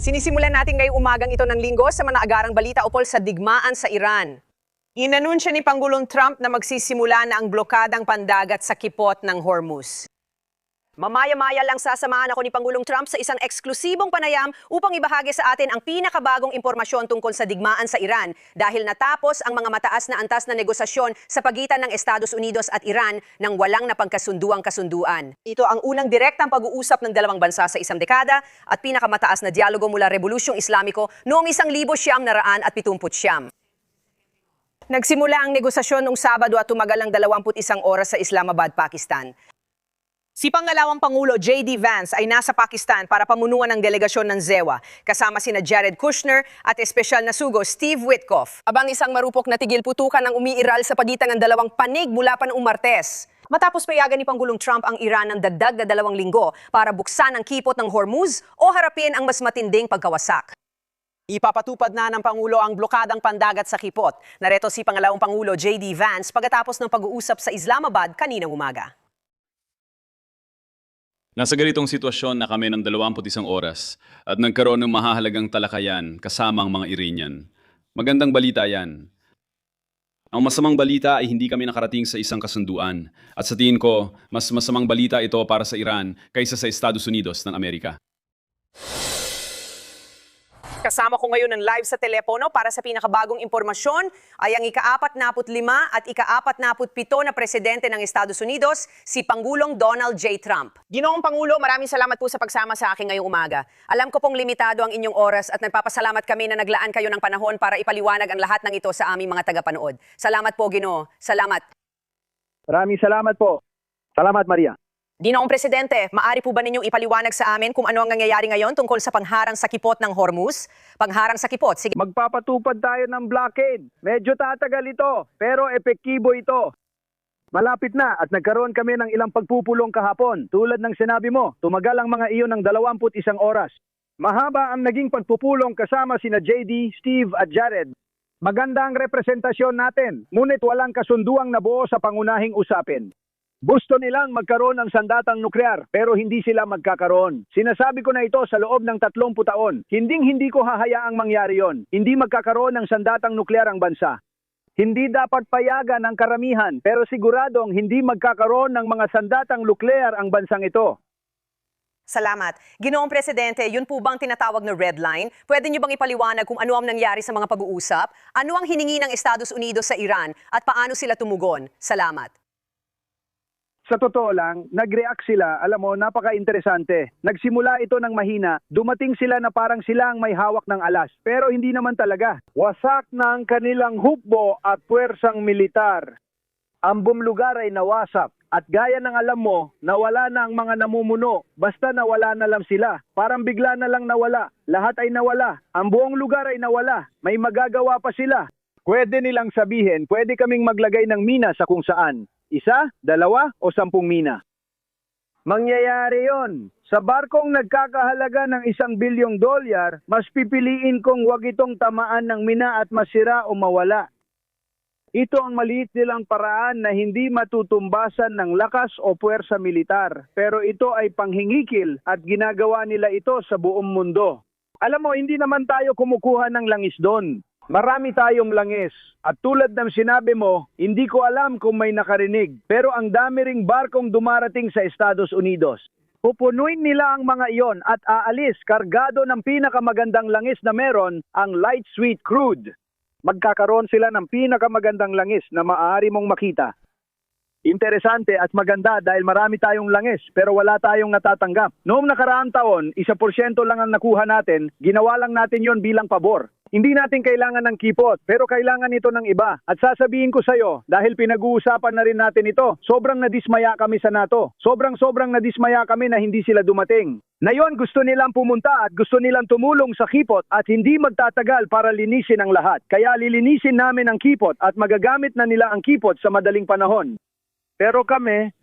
Sinisimulan natin ngayong umagang ito ng linggo sa mga naagarang balita ukol sa digmaan sa Iran. Inanunsya ni Pangulong Trump na magsisimula na ang blokadang pandagat sa kipot ng Hormuz. Mamaya-maya lang sasamahan ako ni Pangulong Trump sa isang eksklusibong panayam upang ibahagi sa atin ang pinakabagong impormasyon tungkol sa digmaan sa Iran dahil natapos ang mga mataas na antas na negosasyon sa pagitan ng Estados Unidos at Iran nang walang napagkasunduang kasunduan. Ito ang unang direktang pag-uusap ng dalawang bansa sa isang dekada at pinakamataas na dialogo mula Rebolusyong Islamiko noong 1979. Nagsimula ang negosasyon noong Sabado at tumagal ng 21 oras sa Islamabad, Pakistan. Si Pangalawang Pangulo J.D. Vance ay nasa Pakistan para pamunuan ng delegasyon ng ZEWA, kasama sina Jared Kushner at espesyal na sugo Steve Witkoff. Abang isang marupok na tigil-putukan ang umiiral sa pagitan ng dalawang panig mula pa noong Martes. Matapos payagan ni Pangulong Trump ang Iran ng dagdag na 2 linggo para buksan ang kipot ng Hormuz o harapin ang mas matinding pagkawasak. Ipapatupad na ng Pangulo ang blokadang pandagat sa kipot. Narito si Pangalawang Pangulo J.D. Vance pagkatapos ng pag-uusap sa Islamabad kaninang umaga. Nasa ganitong sitwasyon na kami ng 21 oras at nagkaroon ng mahahalagang talakayan kasama ang mga Iranian. Magandang balita yan. Ang masamang balita ay hindi kami nakarating sa isang kasunduan at sa tingin ko, mas masamang balita ito para sa Iran kaysa sa Estados Unidos ng Amerika. Kasama ko ngayon ng live sa telepono para sa pinakabagong impormasyon ay ang ika-45 at ika-47 na presidente ng Estados Unidos, si Pangulong Donald J. Trump. Ginoong Pangulo, maraming salamat po sa pagsama sa akin ngayong umaga. Alam ko pong limitado ang inyong oras at nagpapasalamat kami na naglaan kayo ng panahon para ipaliwanag ang lahat ng ito sa aming mga tagapanood. Salamat po, Ginoo. Salamat. Maraming salamat po. Salamat, Maria. Ginoong Presidente, maaari po ba ninyong ipaliwanag sa amin kung ano ang nangyayari ngayon tungkol sa pangharang sa kipot ng Hormuz? Pangharang sa kipot, sige. Magpapatupad tayo ng blockade. Medyo tatagal ito, pero epektibo ito. Malapit na at nagkaroon kami ng ilang pagpupulong kahapon. Tulad ng sinabi mo, tumagal ang mga iyon ng 21 oras. Mahaba ang naging pagpupulong kasama sina JD, Steve at Jared. Maganda ang representasyon natin, ngunit walang kasunduang nabuo sa pangunahing usapin. Gusto nilang magkaroon ng sandatang nuklear pero hindi sila magkakaroon. Sinasabi ko na ito sa loob ng 30 taon. Hindi ko hahayaang mangyari yon. Hindi magkakaroon ng sandatang nuklear ang bansa. Hindi dapat payagan ng karamihan pero siguradong hindi magkakaroon ng mga sandatang nuklear ang bansang ito. Salamat. Ginoong Presidente, yun po bang tinatawag na red line? Pwede niyo bang ipaliwanag kung ano ang nangyari sa mga pag-uusap? Ano ang hiningi ng Estados Unidos sa Iran at paano sila tumugon? Salamat. Sa totoo lang, nag-react sila, alam mo, napaka-interesante. Nagsimula ito ng mahina, dumating sila na parang sila ang may hawak ng alas. Pero hindi naman talaga. Wasak na ang kanilang hukbo at puwersang militar. Ang buong lugar ay nawasak. At gaya ng alam mo, nawala na ang mga namumuno. Basta nawala na lang sila. Parang bigla na lang nawala. Lahat ay nawala. Ang buong lugar ay nawala. May magagawa pa sila. Pwede nilang sabihin, pwede kaming maglagay ng mina sa kung saan. 1, 2, o 10 mina. Mangyayari yon. Sa barkong nagkakahalaga ng $1 bilyong, mas pipiliin kong wag itong tamaan ng mina at masira o mawala. Ito ang maliit nilang paraan na hindi matutumbasan ng lakas o puwersa militar. Pero ito ay panghingikil at ginagawa nila ito sa buong mundo. Alam mo, hindi naman tayo kumukuha ng langis doon. Marami tayong langis. At tulad ng sinabi mo, hindi ko alam kung may nakarinig. Pero ang dami ring barkong dumarating sa Estados Unidos. Pupunuin nila ang mga iyon at aalis kargado ng pinakamagandang langis na meron, ang light sweet crude. Magkakaroon sila ng pinakamagandang langis na maaari mong makita. Interesante at maganda dahil marami tayong langis pero wala tayong natatanggap. Noong nakaraang taon, 1% lang ang nakuha natin, ginawa lang natin yon bilang pabor. Hindi natin kailangan ng kipot, pero kailangan ito ng iba. At sasabihin ko sa iyo, dahil pinag-uusapan na rin natin ito, sobrang nadismaya kami sa NATO. Sobrang nadismaya kami na hindi sila dumating. Ngayon gusto nilang pumunta at gusto nilang tumulong sa kipot at hindi magtatagal para linisin ang lahat. Kaya lilinisin namin ang kipot at magagamit na nila ang kipot sa madaling panahon. Pero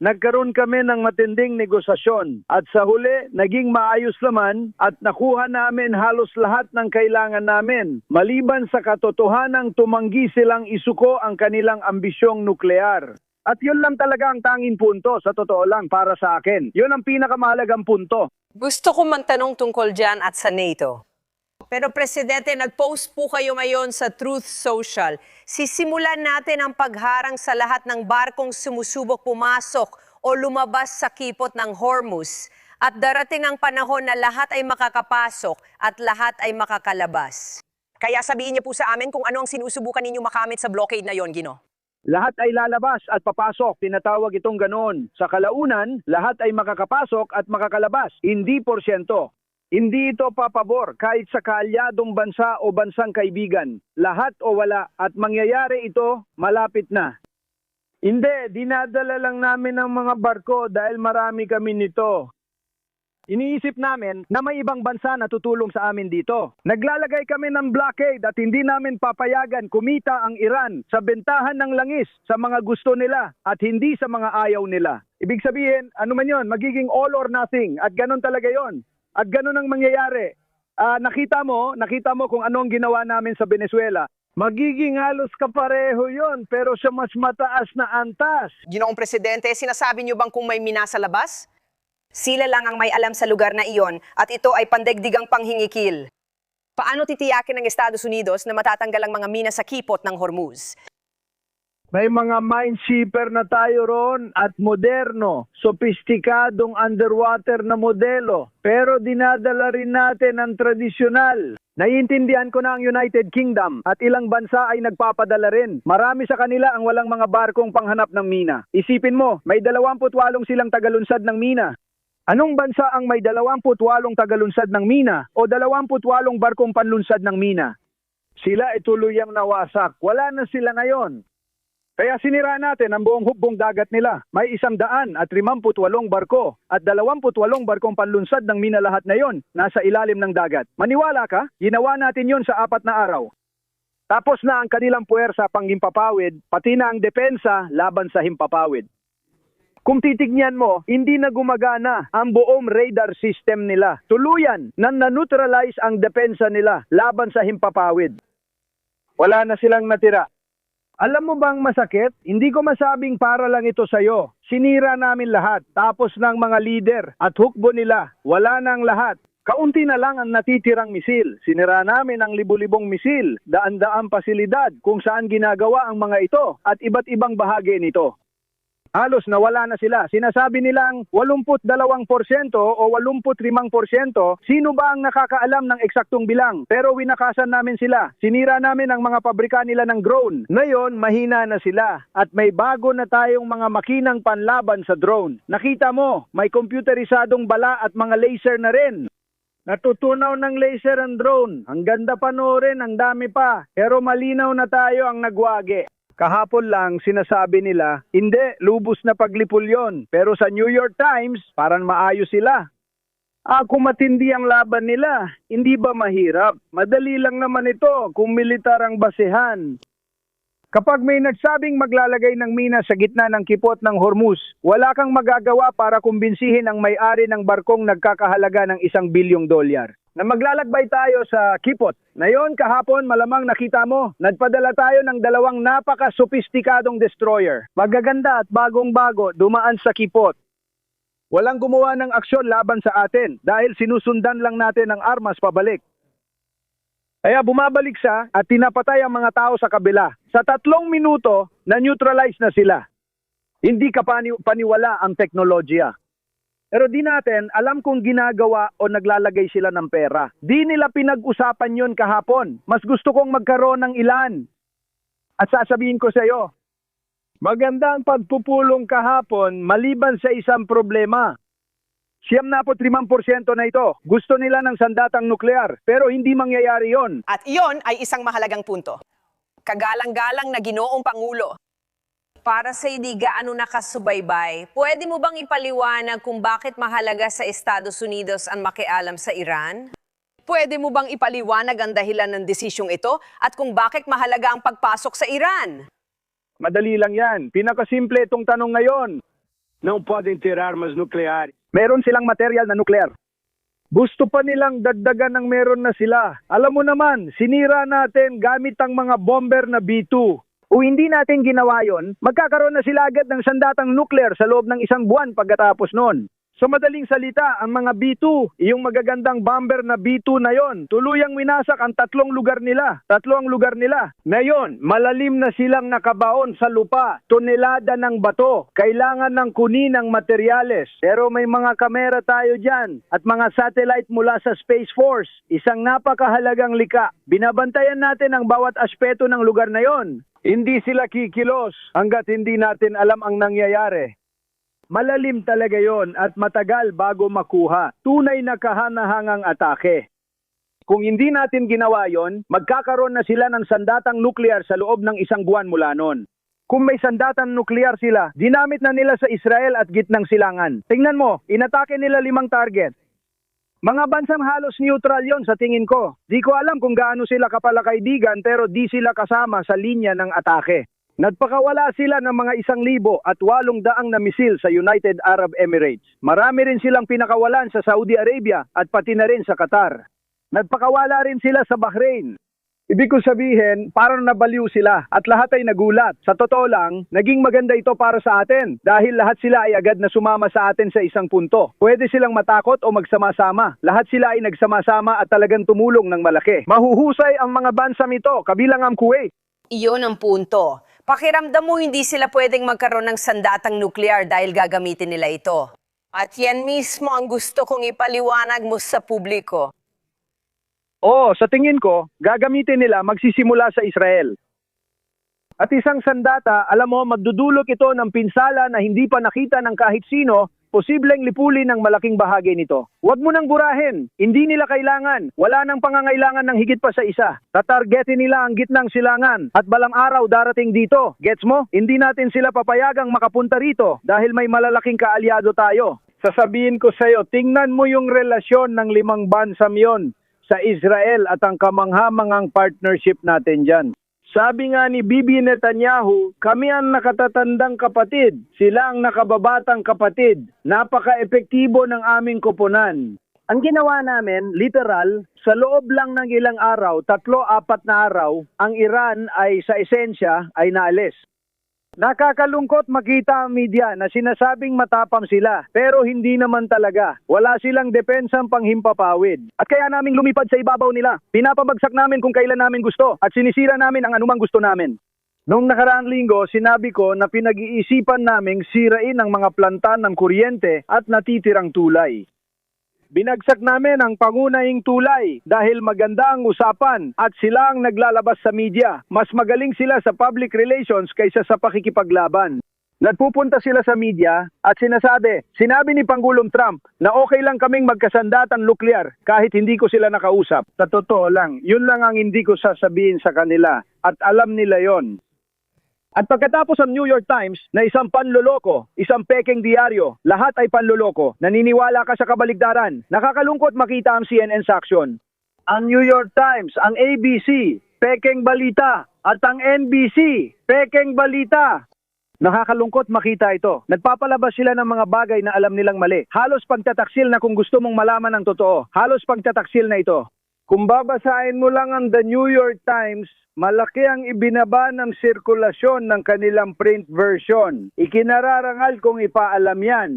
nagkaroon kami ng matinding negosasyon at sa huli, naging maayos naman at nakuha namin halos lahat ng kailangan namin. Maliban sa katotohanang tumanggi silang isuko ang kanilang ambisyong nuklear. At yun lang talaga ang tanging punto, sa totoo lang, para sa akin. Yun ang pinakamahalagang punto. Gusto ko magtanong tungkol dyan at sa NATO. Pero Presidente, nag-post po kayo ngayon sa Truth Social. Sisimulan natin ang pagharang sa lahat ng barkong sumusubok pumasok o lumabas sa kipot ng Hormuz. At darating ang panahon na lahat ay makakapasok at lahat ay makakalabas. Kaya sabihin niyo po sa amin kung ano ang sinusubukan ninyo makamit sa blockade na yon, Gino. Lahat ay lalabas at papasok. Tinatawag itong ganoon. Sa kalaunan, lahat ay makakapasok at makakalabas. Hindi porsyento. Hindi ito papabor kahit sa kaalyadong bansa o bansang kaibigan. Lahat o wala at mangyayari ito malapit na. Hindi, dinadala lang namin ang mga barko dahil marami kami nito. Iniisip namin na may ibang bansa na tutulong sa amin dito. Naglalagay kami ng blockade at hindi namin papayagan kumita ang Iran sa bentahan ng langis sa mga gusto nila at hindi sa mga ayaw nila. Ibig sabihin, ano man yon, magiging all or nothing at ganun talaga yon. At ganun ang mangyayari. Nakita mo kung ano ang ginawa namin sa Venezuela. Magiging halos kapareho yon pero sa mas mataas na antas. Ginoong Presidente, sinasabi niyo bang kung may mina sa labas? Sila lang ang may alam sa lugar na iyon at ito ay pandaigdigang panghingikil. Paano titiyakin ng Estados Unidos na matatanggal ang mga mina sa kipot ng Hormuz? May mga minesweeper na tayo ron at moderno, sopistikadong underwater na modelo. Pero dinadala rin natin ang tradisyonal. Naiintindihan ko na ang United Kingdom at ilang bansa ay nagpapadala rin. Marami sa kanila ang walang mga barkong panghanap ng mina. Isipin mo, may 28 silang tagalunsad ng mina. Anong bansa ang may 28 tagalunsad ng mina o 28 barkong panlunsad ng mina? Sila ay tuluyang nawasak. Wala na sila ngayon. Kaya sinira natin ang buong hukbong dagat nila. May 158 barko at 28 barkong panlunsad ng mina lahat na yon nasa ilalim ng dagat. Maniwala ka? Ginawa natin yon sa 4 na araw. Tapos na ang kanilang puwersa pang himpapawid, pati na ang depensa laban sa himpapawid. Kung titignan mo, hindi na gumagana ang buong radar system nila. Tuluyan na na-neutralize ang depensa nila laban sa himpapawid. Wala na silang natira. Alam mo bang masakit? Hindi ko masabing para lang ito sa'yo. Sinira namin lahat, tapos ng mga leader at hukbo nila. Wala nang lahat. Kaunti na lang ang natitirang misil. Sinira namin ang libu-libong misil, daan-daang pasilidad kung saan ginagawa ang mga ito at iba't ibang bahagi nito. Halos nawala na sila. Sinasabi nilang 82% o 85%. Sino ba ang nakakaalam ng eksaktong bilang? Pero winakasan namin sila. Sinira namin ang mga pabrika nila ng drone. Ngayon, mahina na sila. At may bago na tayong mga makinang panlaban sa drone. Nakita mo, may computerisadong bala at mga laser na rin. Natutunaw ng laser ang drone. Ang ganda panoorin, ang dami pa. Pero malinaw na tayo ang nagwagi. Kahapon lang sinasabi nila, hindi, lubos na paglipol yon. Pero sa New York Times, parang maayos sila. Kung matindi ang laban nila, hindi ba mahirap? Madali lang naman ito kung militar ang basehan. Kapag may nagsabing maglalagay ng mina sa gitna ng kipot ng Hormuz, wala kang magagawa para kumbinsihin ang may-ari ng barkong nagkakahalaga ng $1 bilyong. Na maglalakbay tayo sa kipot. Ngayon, kahapon, malamang nakita mo, nagpadala tayo ng 2 napaka-sopistikadong destroyer. Magaganda at bagong-bago, dumaan sa kipot. Walang gumawa ng aksyon laban sa atin dahil sinusundan lang natin ang armas pabalik. Kaya bumabalik siya at tinapatay ang mga tao sa kabila. Sa 3 minuto, na-neutralize na sila. Hindi ka paniwala ang teknolohiya. Pero di natin alam kung ginagawa o naglalagay sila ng pera. Di nila pinag-usapan yon kahapon. Mas gusto kong magkaroon ng ilan. At sasabihin ko sa iyo, maganda ang pagpupulong kahapon maliban sa isang problema. 75% na ito. Gusto nila ng sandatang nuklear, pero hindi mangyayari yon. At iyon ay isang mahalagang punto. Kagalang-galang na Ginoong Pangulo. Para sa hindi gaano nakasubaybay, pwede mo bang ipaliwanag kung bakit mahalaga sa Estados Unidos ang makialam sa Iran? Pwede mo bang ipaliwanag ang dahilan ng desisyong ito at kung bakit mahalaga ang pagpasok sa Iran? Madali lang yan. Pinakasimple itong tanong ngayon. Não podem ter armas nucleares. Meron silang material na nuclear. Gusto pa nilang dagdagan ng meron na sila. Alam mo naman, sinira natin gamit ang mga bomber na B-2. Kung hindi natin ginawa yon, magkakaroon na sila agad ng sandatang nuclear sa loob ng 1 buwan pagkatapos noon. Sa madaling salita, ang mga B2, yung magagandang bomber na B2 na yon, tuluyang winasak ang tatlong lugar nila. Ngayon, malalim na silang nakabaon sa lupa, tonelada ng bato, kailangan ng kunin ng materyales. Pero may mga kamera tayo dyan at mga satellite mula sa Space Force, isang napakahalagang lika. Binabantayan natin ang bawat aspeto ng lugar na yon. Hindi sila kikilos hanggat hindi natin alam ang nangyayari. Malalim talaga yon at matagal bago makuha. Tunay na kahanahangang atake. Kung hindi natin ginawa yon, magkakaroon na sila ng sandatang nuklear sa loob ng isang buwan mula noon. Kung may sandatang nuklear sila, ginamit na nila sa Israel at gitnang silangan. Tingnan mo, inatake nila 5 target. Mga bansang halos neutral yon sa tingin ko. Di ko alam kung gaano sila kapalakaibigan pero di sila kasama sa linya ng atake. Nagpakawala sila ng mga 1,800 na misil sa United Arab Emirates. Marami rin silang pinakawalan sa Saudi Arabia at pati na rin sa Qatar. Nagpakawala rin sila sa Bahrain. Ibig ko sabihin, parang nabaliw sila at lahat ay nagulat. Sa totoo lang, naging maganda ito para sa atin dahil lahat sila ay agad na sumama sa atin sa isang punto. Pwede silang matakot o magsama-sama. Lahat sila ay nagsama-sama at talagang tumulong ng malaki. Mahuhusay ang mga bansang ito, kabilang ang Kuwait. Iyon ang punto. Pakiramdam mo hindi sila pwedeng magkaroon ng sandatang nuklear dahil gagamitin nila ito. At yan mismo ang gusto kong ipaliwanag mo sa publiko. Oo, sa tingin ko, gagamitin nila magsisimula sa Israel. At isang sandata, alam mo, magdudulot ito ng pinsala na hindi pa nakita ng kahit sino, posibleng lipulin ng malaking bahagi nito. Huwag mo nang burahin, hindi nila kailangan, wala nang pangangailangan ng higit pa sa isa. Tatargetin nila ang gitnang silangan at balang araw darating dito. Gets mo? Hindi natin sila papayagang makapunta rito dahil may malalaking kaalyado tayo. Sasabihin ko sa'yo, tingnan mo yung relasyon ng 5 bansang yon sa Israel at ang kamanghamangang partnership natin dyan. Sabi nga ni Bibi Netanyahu, kami ang nakatatandang kapatid, sila ang nakababatang kapatid. Napaka-epektibo ng aming koponan. Ang ginawa namin, literal, sa loob lang ng ilang araw, 3-4 na araw, ang Iran ay sa esensya ay naalis. Nakakalungkot makita ang media na sinasabing matapang sila, pero hindi naman talaga. Wala silang depensang panghimpapawid. At kaya naming lumipad sa ibabaw nila. Pinapabagsak namin kung kailan namin gusto at sinisira namin ang anumang gusto namin. Noong nakaraang linggo, sinabi ko na pinag-iisipan naming sirain ang mga planta ng kuryente at natitirang tulay. Binagsak namin ang pangunahing tulay dahil maganda ang usapan at sila ang naglalabas sa media. Mas magaling sila sa public relations kaysa sa pakikipaglaban. Nagpupunta sila sa media at sinabi ni Pangulong Trump na okay lang kaming magkasandatang nuklear kahit hindi ko sila nakausap. Sa totoo lang, yun lang ang hindi ko sasabihin sa kanila at alam nila yon. At pagkatapos ang New York Times na isang panloloko, isang pekeng diaryo, lahat ay panloloko, naniniwala ka sa kabaligtaran. Nakakalungkot makita ang CNN sa aksyon. Ang New York Times, ang ABC, pekeng balita, at ang NBC, pekeng balita. Nakakalungkot makita ito. Nagpapalabas sila ng mga bagay na alam nilang mali. Halos pagtataksil na kung gusto mong malaman ang totoo. Halos pagtataksil na ito. Kung babasahin mo lang ang The New York Times, malaki ang ibinaba ng sirkulasyon ng kanilang print version. Ikinararangal kung ipaalam yan.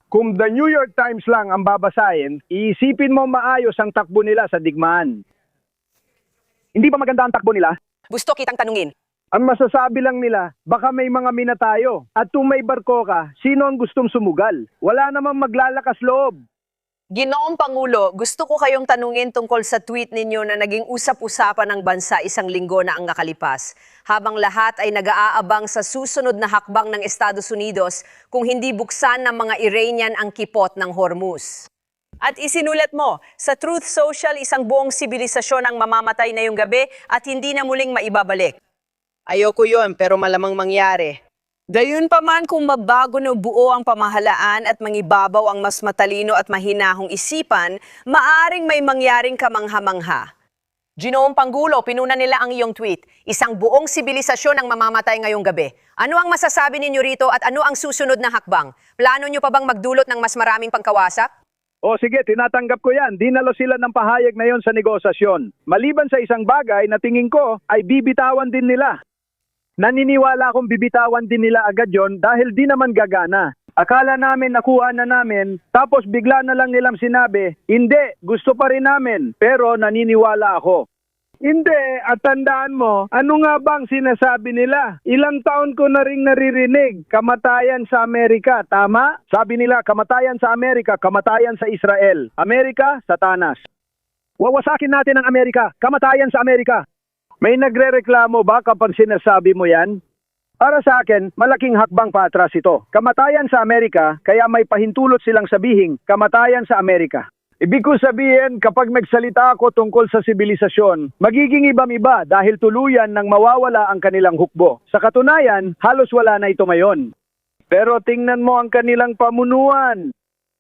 Kung The New York Times lang ang babasahin, iisipin mo maayos ang takbo nila sa digmaan. Hindi ba maganda ang takbo nila? Gusto kitang tanungin. Ang masasabi lang nila, baka may mga mina tayo. At kung may barko ka, sino ang gustong sumugal? Wala namang maglalakas loob. Ginoong Pangulo, gusto ko kayong tanungin tungkol sa tweet ninyo na naging usap-usapan ng bansa 1 linggo na ang nakalipas, habang lahat ay nag-aabang sa susunod na hakbang ng Estados Unidos kung hindi buksan ng mga Iranian ang kipot ng Hormuz. At isinulat mo, sa Truth Social, isang buong sibilisasyon ang mamamatay na yung gabi at hindi na muling maibabalik. Ayoko yon pero malamang mangyari. Gayun pa man kung mabago na buo ang pamahalaan at mangibabaw ang mas matalino at mahinahong isipan, maaring may mangyaring kamangha-mangha. Ginoong Pangulo, pinuna nila ang iyong tweet. Isang buong sibilisasyon ang mamamatay ngayong gabi. Ano ang masasabi ninyo rito at ano ang susunod na hakbang? Plano nyo pa bang magdulot ng mas maraming pangkawasak? O sige, tinatanggap ko yan. Dinalo sila ng pahayag na yon sa negosasyon. Maliban sa isang bagay na tingin ko ay bibitawan din nila. Naniniwala akong bibitawan din nila agad yon dahil di naman gagana. Akala namin nakuha na namin, tapos bigla na lang nilang sinabi, hindi, gusto pa rin namin, pero naniniwala ako. Hindi, at tandaan mo, ano nga bang sinasabi nila? Ilang taon ko na ring naririnig, kamatayan sa Amerika, tama? Sabi nila, kamatayan sa Amerika, kamatayan sa Israel. Amerika, Satanas. Wawasakin natin ang Amerika, kamatayan sa Amerika. May nagrereklamo ba kapag sinasabi mo yan? Para sa akin, malaking hakbang patras ito. Kamatayan sa Amerika, kaya may pahintulot silang sabihing kamatayan sa Amerika. Ibig ko sabihin, kapag nagsalita ako tungkol sa sibilisasyon, magiging ibang-iba dahil tuluyan nang mawawala ang kanilang hukbo. Sa katunayan, halos wala na ito ngayon. Pero tingnan mo ang kanilang pamunuan.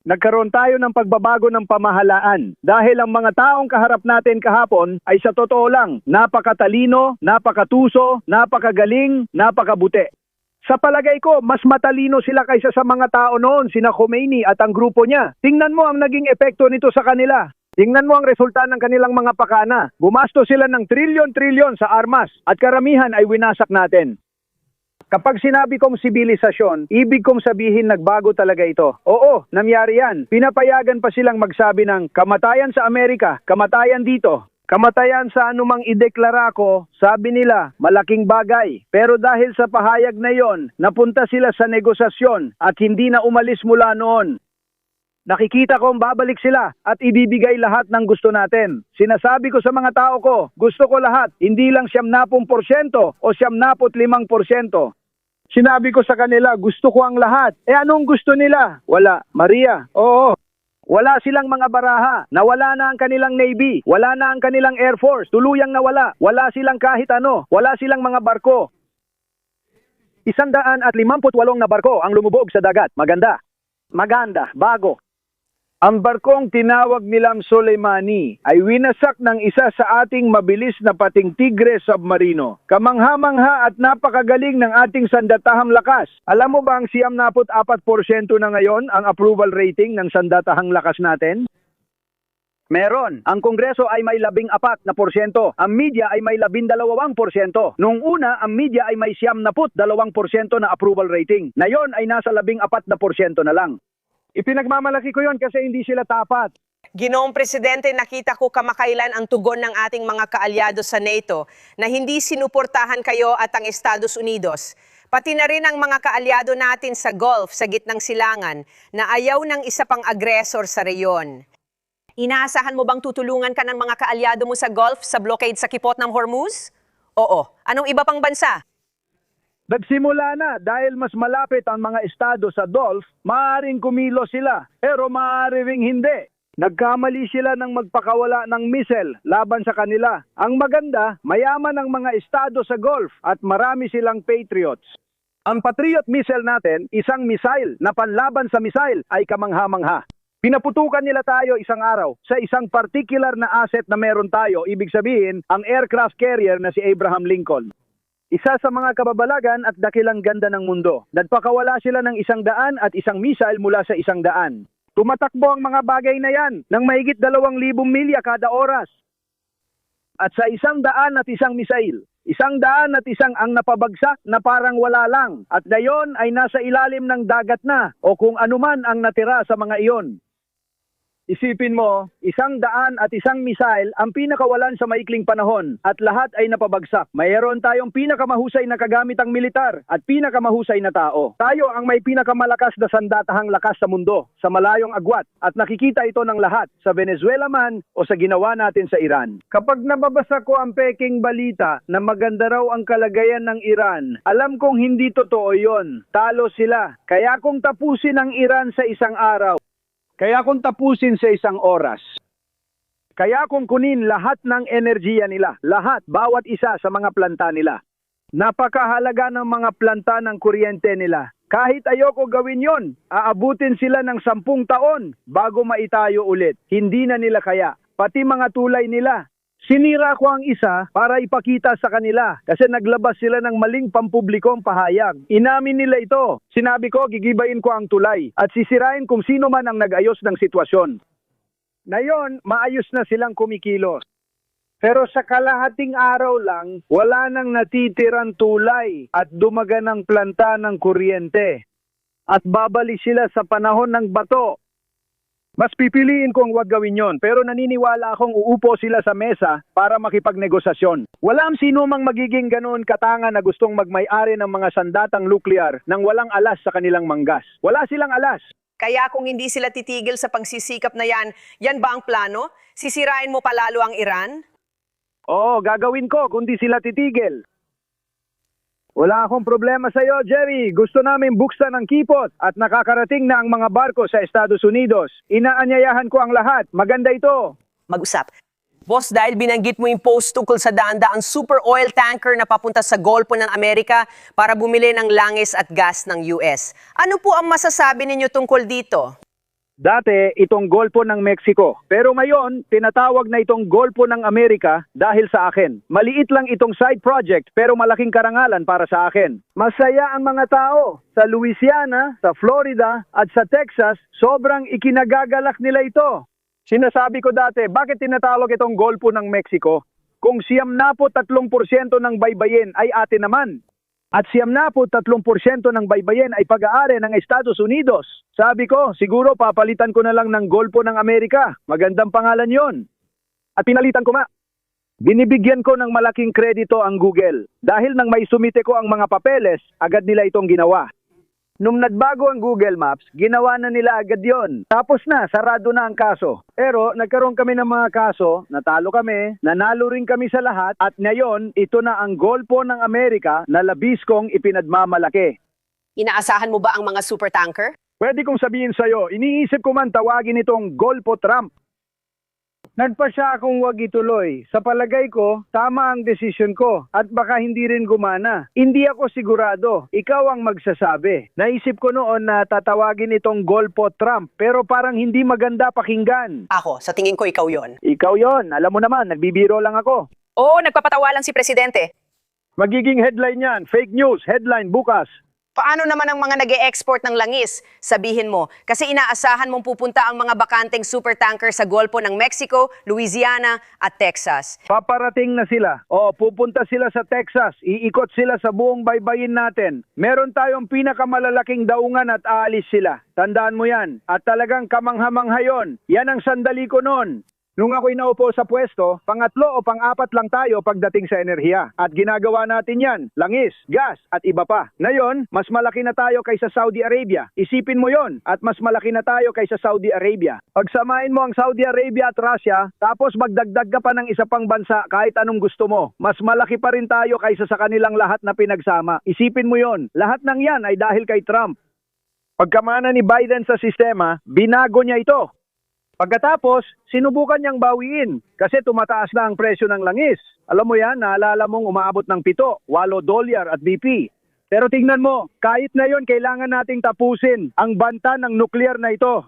Nagkaroon tayo ng pagbabago ng pamahalaan dahil ang mga taong kaharap natin kahapon ay sa totoo lang, napakatalino, napakatuso, napakagaling, napakabuti. Sa palagay ko, mas matalino sila kaysa sa mga tao noon, sina Khomeini at ang grupo niya. Tingnan mo ang naging epekto nito sa kanila. Tingnan mo ang resulta ng kanilang mga pakana. Gumasto sila ng trilyon-trilyon sa armas at karamihan ay winasak natin. Kapag sinabi kong sibilisasyon, ibig kong sabihin nagbago talaga ito. Oo, nangyari yan. Pinapayagan pa silang magsabi ng kamatayan sa Amerika, kamatayan dito. Kamatayan sa anumang ideklara ko, sabi nila, malaking bagay. Pero dahil sa pahayag na yon, napunta sila sa negosasyon at hindi na umalis mula noon. Nakikita kong babalik sila at ibibigay lahat ng gusto natin. Sinasabi ko sa mga tao ko, gusto ko lahat, hindi lang 70% o 75%. Sinabi ko sa kanila, gusto ko ang lahat. Anong gusto nila? Wala. Maria, oo. Wala silang mga baraha. Nawala na ang kanilang Navy. Wala na ang kanilang Air Force. Tuluyang nawala. Wala silang kahit ano. Wala silang mga barko. 158 na barko ang lumubog sa dagat. Maganda. Maganda. Bago. Ang barkong tinawag nilang Soleimani ay winasak ng isa sa ating mabilis na pating Tigre submarino. Kamangha-mangha at napakagaling ng ating sandatahang lakas. Alam mo ba ang 94% na ngayon ang approval rating ng sandatahang lakas natin? Meron. Ang Kongreso ay may 14%. Ang media ay may 12%. Noong una, ang media ay may 72% na approval rating. Ngayon ay nasa 14% na lang. Ipinagmamalaki ko yon kasi hindi sila tapat. Ginoong Presidente, nakita ko kamakailan ang tugon ng ating mga kaalyado sa NATO na hindi sinuportahan kayo at ang Estados Unidos. Pati na rin ang mga kaalyado natin sa Gulf sa gitnang silangan na ayaw ng isa pang agresor sa reyon. Inaasahan mo bang tutulungan ka ng mga kaalyado mo sa Gulf sa blockade sa kipot ng Hormuz? Oo. Anong iba pang bansa? Nagsimula na dahil mas malapit ang mga estado sa Gulf, maaaring kumilo sila, pero maaari ring hindi. Nagkamali sila ng magpakawala ng missile laban sa kanila. Ang maganda, mayaman ang mga estado sa Gulf at marami silang Patriots. Ang Patriot missile natin, isang missile na panlaban sa missile ay kamangha-mangha. Pinaputukan nila tayo isang araw sa isang particular na asset na meron tayo, ibig sabihin, ang aircraft carrier na si Abraham Lincoln. Isa sa mga kababalagan at dakilang ganda ng mundo. Nagpakawala sila ng 100 at isang missile mula sa 100. Tumatakbo ang mga bagay na yan ng mahigit 2,000 milya kada oras. At sa 100 at isang missile, 100 at isang ang napabagsak na parang wala lang. At gayon ay nasa ilalim ng dagat na o kung anuman ang natira sa mga iyon. Isipin mo, 100 at isang missile ang pinakawalan sa maikling panahon at lahat ay napabagsak. Mayroon tayong pinakamahusay na kagamitang militar at pinakamahusay na tao. Tayo ang may pinakamalakas na sandatahang lakas sa mundo, sa malayong agwat, at nakikita ito ng lahat, sa Venezuela man o sa ginawa natin sa Iran. Kapag nababasa ko ang peking balita na maganda raw ang kalagayan ng Iran, alam kong hindi totoo yon. Talo sila. Kaya kung tapusin ang Iran sa isang araw, kaya kung tapusin sa isang oras, kaya kung kunin lahat ng enerhiya nila, lahat, bawat isa sa mga planta nila. Napakahalaga ng mga planta ng kuryente nila. Kahit ayoko gawin yon, aabutin sila ng 10 taon bago maitayo ulit. Hindi na nila kaya. Pati mga tulay nila. Sinira ko ang isa para ipakita sa kanila kasi naglabas sila ng maling pampublikong pahayag. Inamin nila ito. Sinabi ko, gigibain ko ang tulay at sisirain kung sino man ang nag-ayos ng sitwasyon. Ngayon, maayos na silang kumikilos. Pero sa kalahating araw lang, wala nang natitirang tulay at dumaga ng planta ng kuryente. at babalik sila sa panahon ng bato. Mas pipiliin kong wag gawin yon, pero naniniwala akong uupo sila sa mesa para makipagnegosasyon. Walang sino mang magiging ganoon katanga na gustong magmay-ari ng mga sandatang nuklear nang walang alas sa kanilang manggas. Wala silang alas. Kaya kung hindi sila titigil sa pagsisikap na yan, yan ba ang plano? Sisirain mo palalo ang Iran? Oo, gagawin ko kundi sila titigil. Wala akong problema sa iyo, Jerry. Gusto namin buksan ng kipot at nakakarating na ang mga barko sa Estados Unidos. Inaanyayahan ko ang lahat. Maganda ito. Mag-usap. Boss, dahil binanggit mo yung post tungkol sa daang super oil tanker na papunta sa Golpo ng Amerika para bumili ng langis at gas ng US. Ano po ang masasabi ninyo tungkol dito? Dati, itong Golpo ng Mexico. Pero ngayon, tinatawag na itong Golpo ng Amerika dahil sa akin. Maliit lang itong side project pero malaking karangalan para sa akin. Masaya ang mga tao. Sa Louisiana, sa Florida at sa Texas, sobrang ikinagagalak nila ito. Sinasabi ko dati, bakit tinatawag itong Golpo ng Mexico? Kung 73% ng baybayin ay atin naman. At 73% ng baybayin ay pag-aari ng Estados Unidos. Sabi ko, siguro papalitan ko na lang ng Golpo ng Amerika. Magandang pangalan yon. At pinalitan ko nga. Binibigyan ko ng malaking kredito ang Google. Dahil nang may sumite ko ang mga papeles, agad nila itong ginawa. Nung nagbago ang Google Maps, ginawa na nila agad yon. Tapos na, sarado na ang kaso. Pero nagkaroon kami ng mga kaso, natalo kami, nanalo rin kami sa lahat, at ngayon, ito na ang Golpo ng Amerika na labis kong ipinagmamalaki. Inaasahan mo ba ang mga supertanker? Pwede kong sabihin sa'yo, iniisip ko man tawagin itong Golpo Trump. Nagpasya akong wag ituloy. Sa palagay ko, tama ang desisyon ko at baka hindi rin gumana. Hindi ako sigurado. Ikaw ang magsasabi. Naisip ko noon na tatawagin itong Golpo Trump pero parang hindi maganda pakinggan. Ako, sa tingin ko ikaw yon. Ikaw yon, alam mo naman, nagbibiro lang ako. Oo, nagpapatawa lang si Presidente. Magiging headline yan, fake news, headline bukas. Paano naman ang mga nag-e-export ng langis? Sabihin mo, kasi inaasahan mong pupunta ang mga bakanteng supertanker sa Golpo ng Mexico, Louisiana at Texas. Paparating na sila. O, pupunta sila sa Texas. Iikot sila sa buong baybayin natin. Meron tayong pinakamalalaking daungan at aalis sila. Tandaan mo yan. At talagang kamangha-mangha yun. Yan ang sandali ko noon. Nung ako'y naupo sa pwesto, pangatlo o pang-apat lang tayo pagdating sa enerhiya. At ginagawa natin yan, langis, gas at iba pa. Ngayon, mas malaki na tayo kaysa Saudi Arabia. Isipin mo yon. At mas malaki na tayo kaysa Saudi Arabia. Pagsamahin mo ang Saudi Arabia at Russia, tapos magdagdag ka pa ng isa pang bansa kahit anong gusto mo. Mas malaki pa rin tayo kaysa sa kanilang lahat na pinagsama. Isipin mo yon. Lahat ng yan ay dahil kay Trump. Pagkamana ni Biden sa sistema, binago niya ito. Pagkatapos, sinubukan niyang bawiin kasi tumataas na ang presyo ng langis. Alam mo yan, naalala mong umaabot ng $7, $8 at BP. Pero tingnan mo, kahit na yon kailangan nating tapusin ang banta ng nuklear na ito.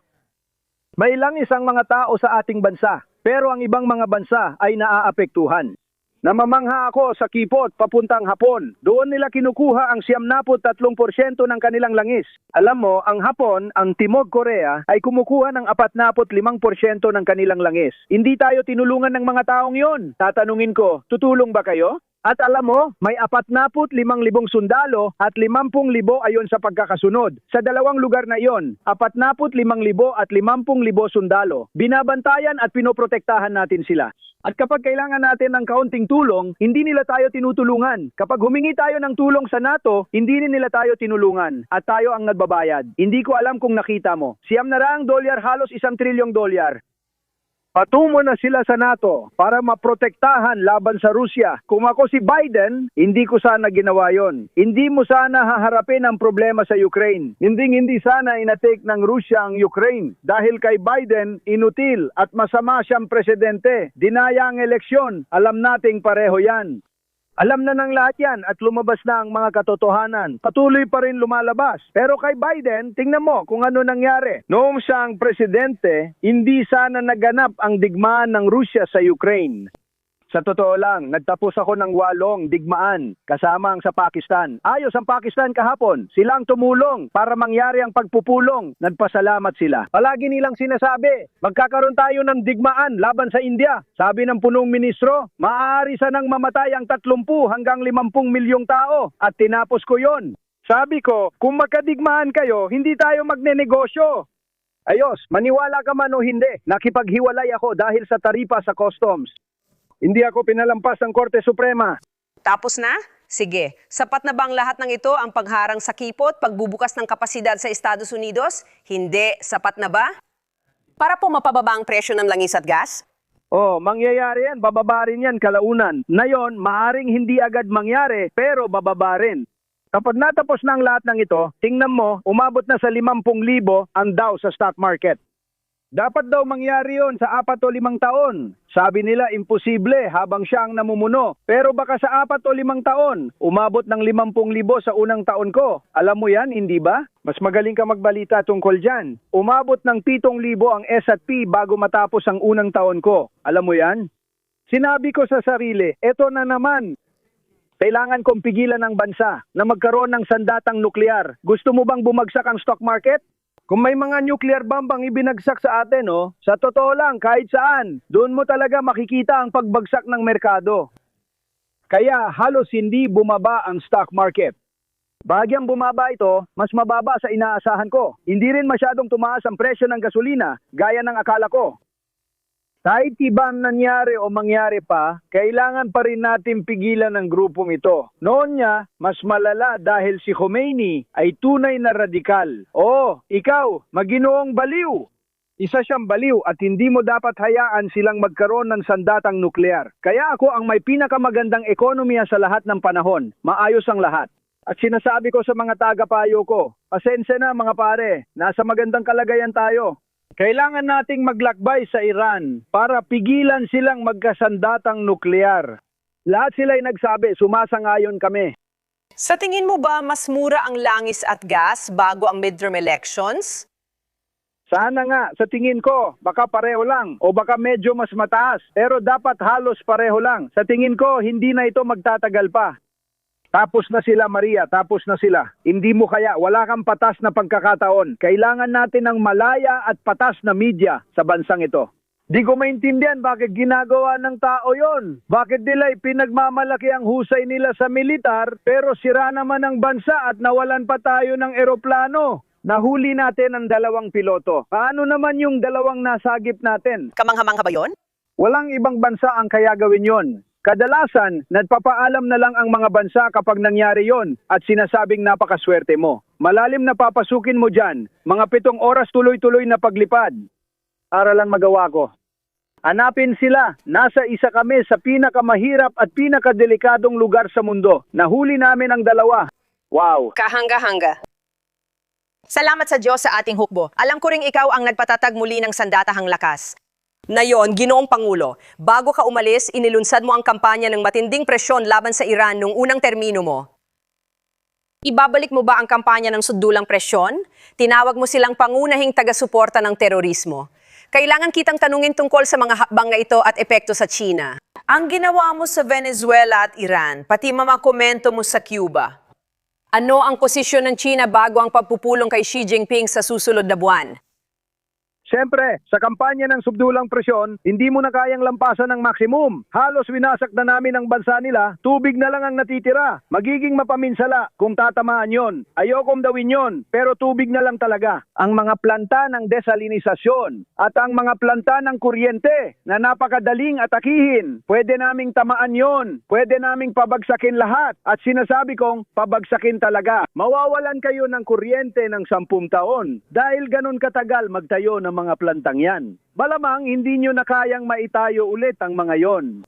May langis ang mga tao sa ating bansa, pero ang ibang mga bansa ay naaapektuhan. Namamangha ako sa kipot papuntang Hapon. Doon nila kinukuha ang 73% ng kanilang langis. Alam mo, ang Hapon, ang Timog Korea, ay kumukuha ng 45% ng kanilang langis. Hindi tayo tinulungan ng mga taong yon. Tatanungin ko, tutulong ba kayo? At alam mo, may 45,000 sundalo at 50,000 ayon sa pagkakasunod. Sa dalawang lugar na iyon, 45,000 at 50,000 sundalo. Binabantayan at pinoprotektahan natin sila. At kapag kailangan natin ng kaunting tulong, hindi nila tayo tinutulungan. Kapag humingi tayo ng tulong sa NATO, hindi rin nila tayo tinulungan. At tayo ang nagbabayad. Hindi ko alam kung nakita mo. $100 halos $1 trilyon. Patungo na sila sa NATO para maprotektahan laban sa Rusya. Kung ako si Biden, hindi ko sana ginawa yon. Hindi mo sana haharapin ang problema sa Ukraine. Hindi sana inatake ng Rusya ang Ukraine. Dahil kay Biden, inutil at masama siyang presidente. Dinaya ang eleksyon. Alam nating pareho yan. Alam na ng lahat yan at lumabas na ang mga katotohanan. Patuloy pa rin lumalabas. Pero kay Biden, tingnan mo kung ano nangyari. Noong siya ang presidente, hindi sana naganap ang digmaan ng Rusya sa Ukraine. Sa totoo lang, nagtapos ako ng 8 digmaan kasama ang sa Pakistan. Ayos ang Pakistan kahapon. Silang tumulong para mangyari ang pagpupulong. Nagpasalamat sila. Palagi nilang sinasabi, magkakaroon tayo ng digmaan laban sa India. Sabi ng punong ministro, maaari sanang mamatay ang 30 hanggang 50 milyong tao. At tinapos ko yon. Sabi ko, kung magkadigmaan kayo, hindi tayo magnenegosyo. Ayos, maniwala ka man o hindi, nakipaghiwalay ako dahil sa taripa sa customs. Hindi ako pinalampas ng Korte Suprema. Tapos na? Sige, sapat na ba ang lahat ng ito, ang pagharang sa kipot, pagbubukas ng kapasidad sa Estados Unidos? Hindi, sapat na ba? Para po mapababa ang presyo ng langis at gas? Oh, mangyayari yan, bababa rin yan kalaunan. Ngayon, maaring hindi agad mangyari, pero bababa rin. Kapag natapos na ang lahat ng ito, tingnan mo, umabot na sa 50,000 ang Dow sa stock market. Dapat daw mangyari yon sa 4 o 5 taon. Sabi nila imposible habang siya ang namumuno. Pero baka sa 4 o 5 taon, umabot ng 50,000 sa unang taon ko. Alam mo yan, hindi ba? Mas magaling ka magbalita tungkol dyan. Umabot ng 7,000 ang S&P bago matapos ang unang taon ko. Alam mo yan? Sinabi ko sa sarili, eto na naman. Kailangan kong pigilan ng bansa na magkaroon ng sandatang nuklear. Gusto mo bang bumagsak ang stock market? Kung may mga nuclear bomb ang ibinagsak sa atin, sa totoo lang, kahit saan, doon mo talaga makikita ang pagbagsak ng merkado. Kaya halos hindi bumaba ang stock market. Bahagyang bumaba ito, mas mababa sa inaasahan ko. Hindi rin masyadong tumaas ang presyo ng gasolina, gaya ng akala ko. Kahit ibang nangyari o mangyari pa, kailangan pa rin natin pigilan ang grupong ito. Noon niya, mas malala dahil si Khomeini ay tunay na radikal. Oo, ikaw, maginoong baliw. Isa siyang baliw at hindi mo dapat hayaan silang magkaroon ng sandatang nuklear. Kaya ako ang may pinakamagandang ekonomiya sa lahat ng panahon. Maayos ang lahat. At sinasabi ko sa mga tagapayo ko, pasensya na mga pare, nasa magandang kalagayan tayo. Kailangan nating maglakbay sa Iran para pigilan silang magkasandatang nuklear. Lahat sila'y nagsabi, sumasangayon kami. Sa tingin mo ba mas mura ang langis at gas bago ang midterm elections? Sana nga, sa tingin ko, baka pareho lang o baka medyo mas mataas. Pero dapat halos pareho lang. Sa tingin ko, hindi na ito magtatagal pa. Tapos na sila, Maria, tapos na sila. Hindi mo kaya, wala kang patas na pagkakataon. Kailangan natin ng malaya at patas na media sa bansang ito. Di ko maintindihan bakit ginagawa ng tao yon. Bakit nila'y pinagmamalaki ang husay nila sa militar, pero sira naman ang bansa at nawalan pa tayo ng eroplano. Nahuli natin ang 2 piloto. Paano naman yung 2 nasagip natin? Kamangha-mangha ba yon? Walang ibang bansa ang kaya gawin yon. Kadalasan, nagpapaalam na lang ang mga bansa kapag nangyari yon at sinasabing napakaswerte mo. Malalim na papasukin mo dyan, mga 7 oras tuloy-tuloy na paglipad. Para lang magawa ko. Hanapin sila, nasa isa kami sa pinakamahirap at pinakadelikadong lugar sa mundo. Nahuli namin ang 2. Wow! Kahanga-hanga. Salamat sa Diyos sa ating hukbo. Alam ko ring ikaw ang nagpatatag muli ng sandatahang lakas. Ngayon, Ginoong Pangulo, bago ka umalis, inilunsad mo ang kampanya ng matinding presyon laban sa Iran nung unang termino mo. Ibabalik mo ba ang kampanya ng sundulang presyon? Tinawag mo silang pangunahing taga-suporta ng terorismo. Kailangan kitang tanungin tungkol sa mga hakbang na ito at epekto sa China. Ang ginawa mo sa Venezuela at Iran, pati mga komento mo sa Cuba. Ano ang posisyon ng China bago ang pagpupulong kay Xi Jinping sa susunod na buwan? Siyempre, sa kampanya ng subdulang presyon, hindi mo na kayang lampasan ng maximum. Halos winasak na namin ang bansa nila, tubig na lang ang natitira. Magiging mapaminsala kung tatamaan yon. Ayokong dawin yon, pero tubig na lang talaga. Ang mga planta ng desalinisasyon at ang mga planta ng kuryente na napakadaling atakihin, pwede naming tamaan yon. Pwede naming pabagsakin lahat. At sinasabi kong pabagsakin talaga. Mawawalan kayo ng kuryente ng 10 taon dahil ganun katagal magtayo ng mga plantang yan. Malamang hindi nyo na kayang maitayo ulit ang mga yon.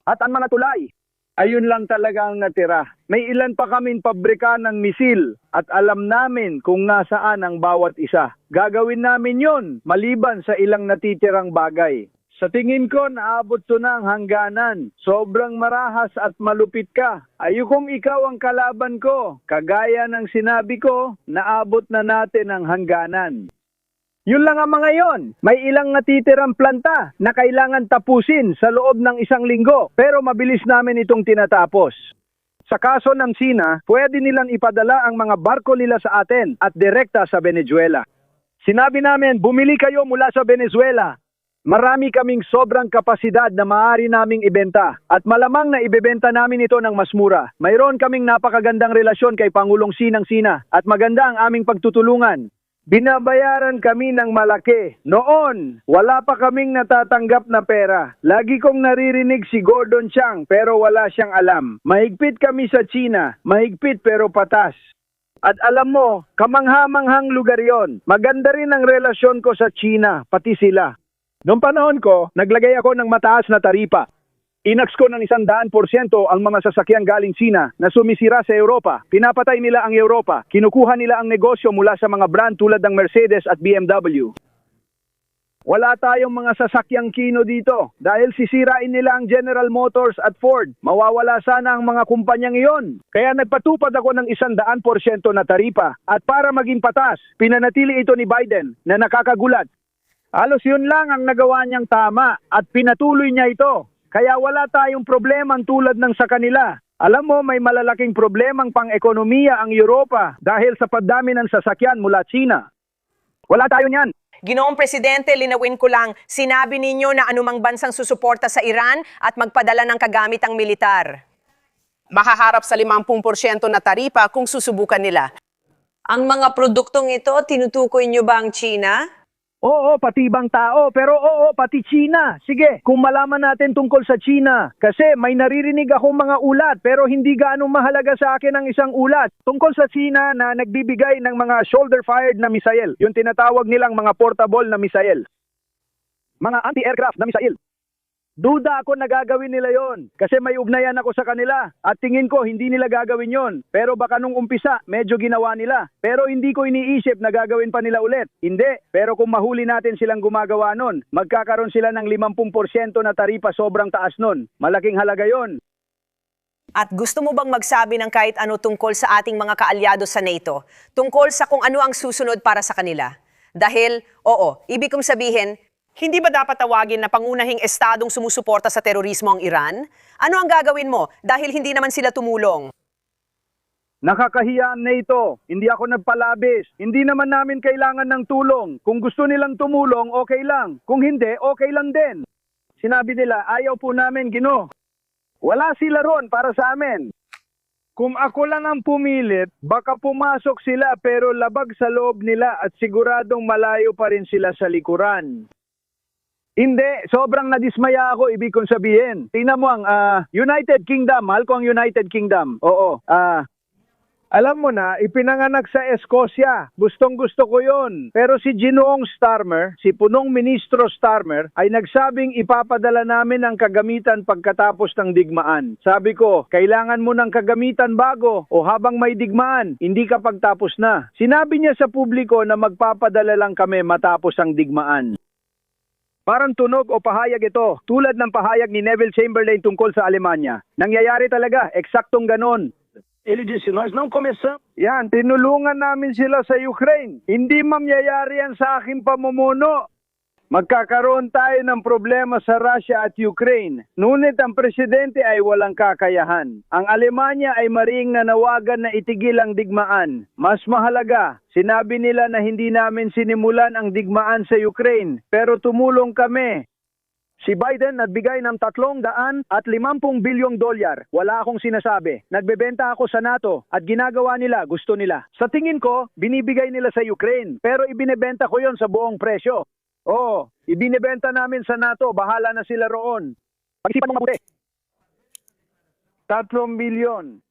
At ang mga tulay, ayun lang talaga ang natira. May ilan pa kaming pabrika ng misil at alam namin kung nasaan ang bawat isa. Gagawin namin yon maliban sa ilang natitirang bagay. Sa tingin ko, naabot to na ang hangganan. Sobrang marahas at malupit ka. Ayokong ikaw ang kalaban ko. Kagaya ng sinabi ko, naabot na natin ang hangganan. Yun lang ang mga yon. May ilang natitirang planta na kailangan tapusin sa loob ng 1 linggo. Pero mabilis namin itong tinatapos. Sa kaso ng China, pwede nilang ipadala ang mga barko nila sa atin at direkta sa Venezuela. Sinabi namin, bumili kayo mula sa Venezuela. Marami kaming sobrang kapasidad na maaari naming ibenta at malamang na ibebenta namin ito ng mas mura. Mayroon kaming napakagandang relasyon kay Pangulong Sinang-Sina at maganda ang aming pagtutulungan. Binabayaran kami ng malaki. Noon, wala pa kaming natatanggap na pera. Lagi kong naririnig si Gordon Chang pero wala siyang alam. Mahigpit kami sa China, mahigpit pero patas. At alam mo, kamangha-manghang lugar yon. Maganda rin ang relasyon ko sa China, pati sila. Noong panahon ko, naglagay ako ng mataas na taripa. Inax ko ng 100% ang mga sasakyang galing China na sumisira sa Europa. Pinapatay nila ang Europa. Kinukuha nila ang negosyo mula sa mga brand tulad ng Mercedes at BMW. Wala tayong mga sasakyang Kino dito dahil sisirain nila ang General Motors at Ford. Mawawala sana ang mga kumpanyang iyon. Kaya nagpatupad ako ng 100% na taripa. At para maging patas, pinanatili ito ni Biden na nakakagulat. Halos yun lang ang nagawa niyang tama at pinatuloy niya ito. Kaya wala tayong problemang tulad ng sa kanila. Alam mo, may malalaking problemang pang-ekonomiya ang Europa dahil sa pagdami ng sasakyan mula China. Wala tayo niyan. Ginoong Presidente, linawin ko lang, sinabi ninyo na anumang bansang susuporta sa Iran at magpadala ng kagamitang militar. Makaharap sa 50% na taripa kung susubukan nila. Ang mga produktong ito, tinutukoy nyo ba ang China? Oo, pati ibang tao, pero oo, pati China. Sige, kung malaman natin tungkol sa China, kasi may naririnig akong mga ulat, pero hindi gaanong mahalaga sa akin ang isang ulat. Tungkol sa China na nagbibigay ng mga shoulder-fired na missile, yung tinatawag nilang mga portable na missile. Mga anti-aircraft na missile. Duda ako na gagawin nila yon kasi may ugnayan ako sa kanila at tingin ko hindi nila gagawin yon. Pero baka nung umpisa medyo ginawa nila. Pero hindi ko iniisip na gagawin pa nila ulit. Hindi. Pero kung mahuli natin silang gumagawa nun, magkakaroon sila ng 50% na taripa, sobrang taas nun. Malaking halaga yon. At gusto mo bang magsabi ng kahit ano tungkol sa ating mga kaalyado sa NATO? Tungkol sa kung ano ang susunod para sa kanila? Dahil, oo, ibig kong sabihin, hindi ba dapat tawagin na pangunahing estadong sumusuporta sa terorismo ang Iran? Ano ang gagawin mo dahil hindi naman sila tumulong? Nakakahiya ang NATO. Hindi ako nagpalabis. Hindi naman namin kailangan ng tulong. Kung gusto nilang tumulong, okay lang. Kung hindi, okay lang din. Sinabi nila, ayaw po namin, Gino. Wala sila ron para sa amin. Kung ako lang ang pumilit, baka pumasok sila pero labag sa loob nila at siguradong malayo pa rin sila sa likuran. Hindi, sobrang nadismaya ako, ibig kong sabihin. Tingnan mo ang United Kingdom, mahal ko ang United Kingdom. Oo, alam mo na, ipinanganak sa Escocia. Gustong-gusto ko yon. Pero si Ginoong Starmer, si punong ministro Starmer, ay nagsabing ipapadala namin ang kagamitan pagkatapos ng digmaan. Sabi ko, kailangan mo ng kagamitan bago o habang may digmaan, hindi kapag tapos na. Sinabi niya sa publiko na magpapadala lang kami matapos ang digmaan. Parang tunog o pahayag ito, tulad ng pahayag ni Neville Chamberlain tungkol sa Alemanya. Nangyayari talaga, eksaktong ganon. Ele disse, nós não começamos. Yan, tinulungan namin sila sa Ukraine. Hindi mangyayari yan sa aking pamumuno. Magkakaroon tayo ng problema sa Russia at Ukraine. Ngunit ang presidente ay walang kakayahan. Ang Alemanya ay maring nanawagan na itigil ang digmaan. Mas mahalaga, sinabi nila na hindi namin sinimulan ang digmaan sa Ukraine, pero tumulong kami. Si Biden nagbigay ng $350 bilyong. Wala akong sinasabi. Nagbebenta ako sa NATO at ginagawa nila, gusto nila. Sa tingin ko, binibigay nila sa Ukraine, pero ibinebenta ko yon sa buong presyo. Oo, ibinebenta namin sa NATO, bahala na sila roon. Pag-isipan mo mabuti. $3 bilyon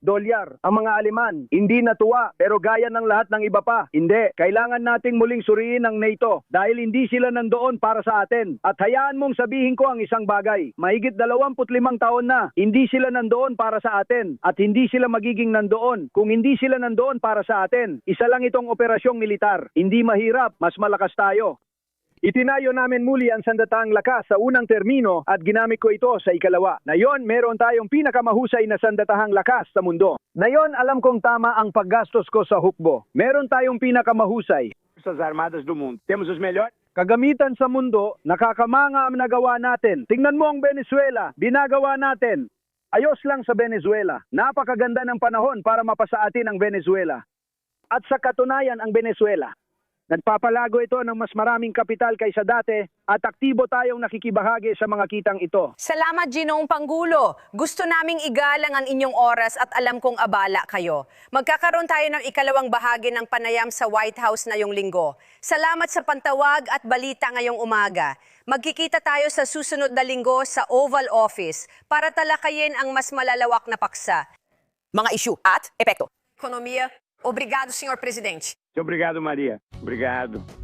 ang mga Aleman. Hindi natuwa, pero gaya ng lahat ng iba pa. Hindi, kailangan nating muling suriin ang NATO dahil hindi sila nandoon para sa atin. At hayaan mong sabihin ko ang isang bagay. Mahigit 25 taon na, hindi sila nandoon para sa atin. At hindi sila magiging nandoon kung hindi sila nandoon para sa atin. Isa lang itong operasyong militar. Hindi mahirap, mas malakas tayo. Itinayo namin muli ang sandatahang lakas sa unang termino at ginamit ko ito sa ikalawa. Ngayon, meron tayong pinakamahusay na sandatahang lakas sa mundo. Ngayon, alam kong tama ang paggastos ko sa hukbo. Meron tayong pinakamahusay. Forças Armadas do mundo. Temos os melhores kagamitan sa mundo, nakakamanga ang nagawa natin. Tingnan mo ang Venezuela, binagawa natin. Ayos lang sa Venezuela. Napakaganda ng panahon para mapasa atin ang Venezuela. At sa katunayan ang Venezuela, Nagpapalago ito ng mas maraming kapital kaysa dati at aktibo tayong nakikibahagi sa mga kitang ito. Salamat, Ginoong Pangulo. Gusto naming igalang ang inyong oras at alam kong abala kayo. Magkakaroon tayo ng ikalawang bahagi ng panayam sa White House na yung linggo. Salamat sa pantawag at balita ngayong umaga. Magkikita tayo sa susunod na linggo sa Oval Office para talakayin ang mas malalawak na paksa. Mga issue at epekto. Ekonomiya. Obrigado, Sr. Presidente. Obrigado, Maria. Obrigado.